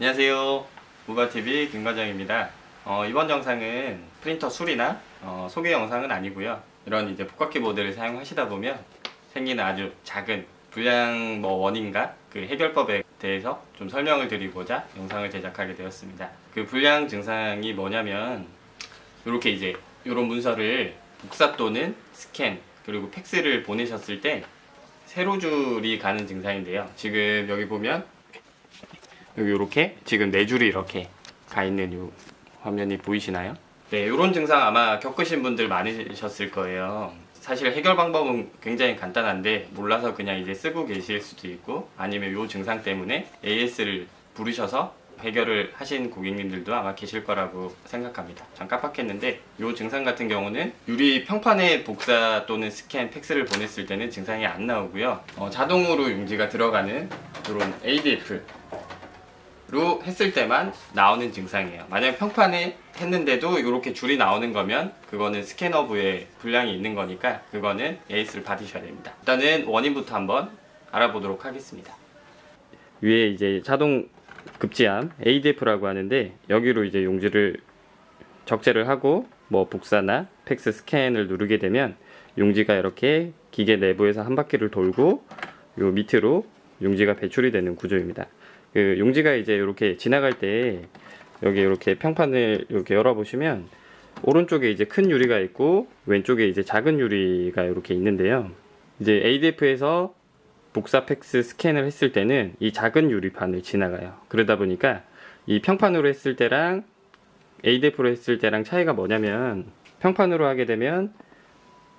안녕하세요. 모바일TV 김과장입니다. 이번 영상은 프린터 수리나 소개 영상은 아니고요. 이런 이제 복합 키보드를 사용하시다 보면 생기는 아주 작은 불량 원인과 그 해결법에 대해서 좀 설명을 드리고자 영상을 제작하게 되었습니다. 그 불량 증상이 뭐냐면 이렇게 이제 이런 문서를 복사 또는 스캔 그리고 팩스를 보내셨을 때 세로줄이 가는 증상인데요. 지금 여기 보면 여기 이렇게 지금 네 줄이 이렇게 가 있는 이 화면이 보이시나요? 네, 이런 증상 아마 겪으신 분들 많으셨을 거예요. 사실 해결 방법은 굉장히 간단한데 몰라서 그냥 이제 쓰고 계실 수도 있고, 아니면 이 증상 때문에 AS를 부르셔서 해결을 하신 고객님들도 아마 계실 거라고 생각합니다. 전 깜빡했는데 이 증상 같은 경우는 유리 평판에 복사 또는 스캔, 팩스를 보냈을 때는 증상이 안 나오고요. 자동으로 용지가 들어가는 이런 ADF 로 했을 때만 나오는 증상이에요. 만약 평판에 했는데도 이렇게 줄이 나오는 거면 그거는 스캐너부에 불량이 있는 거니까 그거는 AS를 받으셔야 됩니다. 일단은 원인부터 한번 알아보도록 하겠습니다. 위에 이제 자동 급지함 ADF라고 하는데, 여기로 이제 용지를 적재를 하고 뭐 복사나 팩스 스캔을 누르게 되면 용지가 이렇게 기계 내부에서 한 바퀴를 돌고 요 밑으로 용지가 배출이 되는 구조입니다. 그 용지가 이제 이렇게 지나갈 때 여기 이렇게 평판을 이렇게 열어보시면 오른쪽에 이제 큰 유리가 있고 왼쪽에 이제 작은 유리가 이렇게 있는데요. 이제 ADF에서 복사 팩스 스캔을 했을 때는 이 작은 유리판을 지나가요. 그러다 보니까 이 평판으로 했을 때랑 ADF로 했을 때랑 차이가 뭐냐면, 평판으로 하게 되면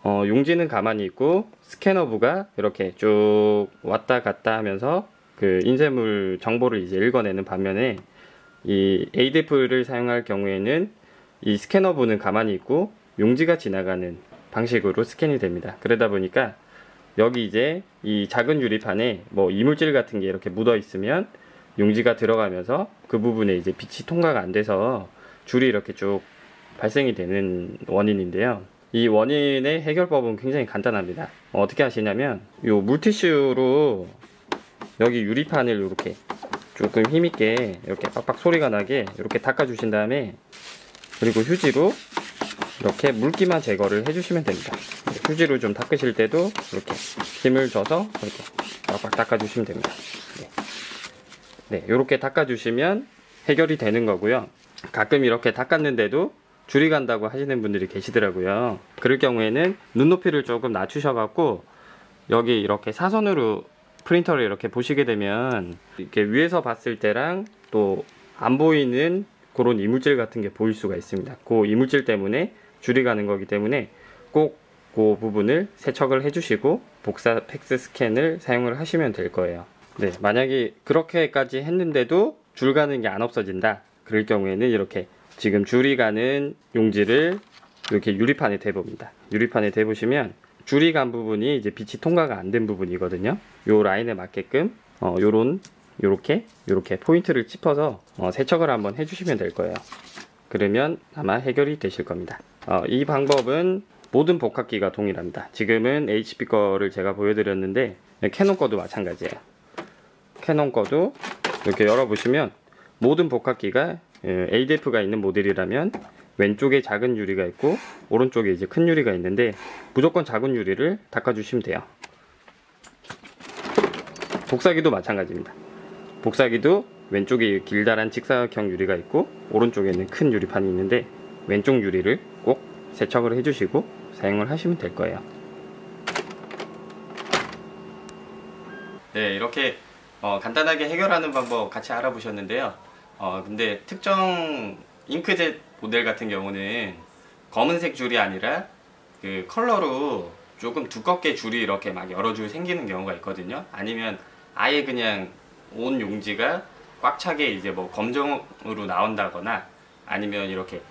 용지는 가만히 있고 스캐너부가 이렇게 쭉 왔다 갔다 하면서 그 인쇄물 정보를 이제 읽어내는 반면에, 이 ADF를 사용할 경우에는 이 스캐너부는 가만히 있고 용지가 지나가는 방식으로 스캔이 됩니다. 그러다 보니까 여기 이제 이 작은 유리판에 뭐 이물질 같은 게 이렇게 묻어 있으면 용지가 들어가면서 그 부분에 이제 빛이 통과가 안 돼서 줄이 이렇게 쭉 발생이 되는 원인인데요. 이 원인의 해결법은 굉장히 간단합니다. 어떻게 하시냐면, 요 물티슈로 여기 유리판을 이렇게 조금 힘있게 이렇게 빡빡 소리가 나게 이렇게 닦아주신 다음에, 그리고 휴지로 이렇게 물기만 제거를 해주시면 됩니다. 휴지로 좀 닦으실 때도 이렇게 힘을 줘서 이렇게 빡빡 닦아주시면 됩니다. 네, 이렇게 닦아주시면 해결이 되는 거고요. 가끔 이렇게 닦았는데도 줄이 간다고 하시는 분들이 계시더라고요. 그럴 경우에는 눈높이를 조금 낮추셔갖고 여기 이렇게 사선으로 프린터를 이렇게 보시게 되면 이렇게 위에서 봤을 때랑 또 안 보이는 그런 이물질 같은 게 보일 수가 있습니다. 그 이물질 때문에 줄이 가는 거기 때문에 꼭 그 부분을 세척을 해주시고 복사 팩스 스캔을 사용을 하시면 될 거예요. 네, 만약에 그렇게까지 했는데도 줄 가는 게 안 없어진다, 그럴 경우에는 이렇게 지금 줄이 가는 용지를 이렇게 유리판에 대봅니다. 유리판에 대보시면 줄이 간 부분이 이제 빛이 통과가 안 된 부분이거든요. 요 라인에 맞게끔 요렇게 포인트를 짚어서 세척을 한번 해주시면 될 거예요. 그러면 아마 해결이 되실 겁니다. 이 방법은 모든 복합기가 동일합니다. 지금은 HP 거를 제가 보여드렸는데 캐논 거도 마찬가지예요. 캐논 거도 이렇게 열어보시면 모든 복합기가 ADF가 있는 모델이라면 왼쪽에 작은 유리가 있고 오른쪽에 이제 큰 유리가 있는데 무조건 작은 유리를 닦아주시면 돼요. 복사기도 마찬가지입니다. 복사기도 왼쪽에 길다란 직사각형 유리가 있고 오른쪽에는 큰 유리판이 있는데 왼쪽 유리를 꼭 세척을 해주시고 사용을 하시면 될 거예요. 네, 이렇게 간단하게 해결하는 방법 같이 알아보셨는데요. 근데 특정 잉크젯 모델 같은 경우는 검은색 줄이 아니라 그 컬러로 조금 두껍게 줄이 이렇게 막 여러 줄 생기는 경우가 있거든요. 아니면 아예 그냥 온 용지가 꽉 차게 이제 뭐 검정으로 나온다거나, 아니면 이렇게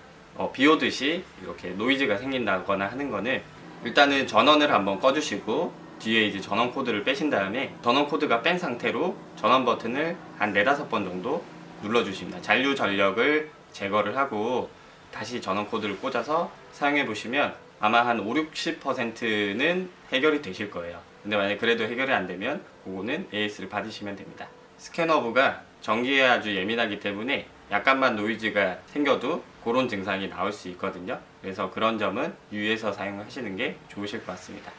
비 오듯이 이렇게 노이즈가 생긴다거나 하는 거는 일단은 전원을 한번 꺼주시고 뒤에 이제 전원 코드를 빼신 다음에 전원 코드가 뺀 상태로 전원 버튼을 한 4-5번 정도 눌러주십니다. 잔류 전력을 제거를 하고 다시 전원 코드를 꽂아서 사용해 보시면 아마 한 50-60%는 해결이 되실 거예요. 근데 만약 그래도 해결이 안 되면 그거는 AS를 받으시면 됩니다. 스캐너부가 전기에 아주 예민하기 때문에 약간만 노이즈가 생겨도 그런 증상이 나올 수 있거든요. 그래서 그런 점은 유의해서 사용하시는 게 좋으실 것 같습니다.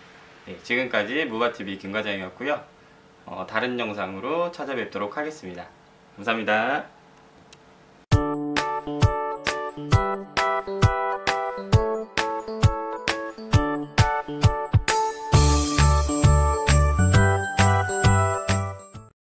네, 지금까지 무바TV 김과장이었고요. 다른 영상으로 찾아뵙도록 하겠습니다. 감사합니다.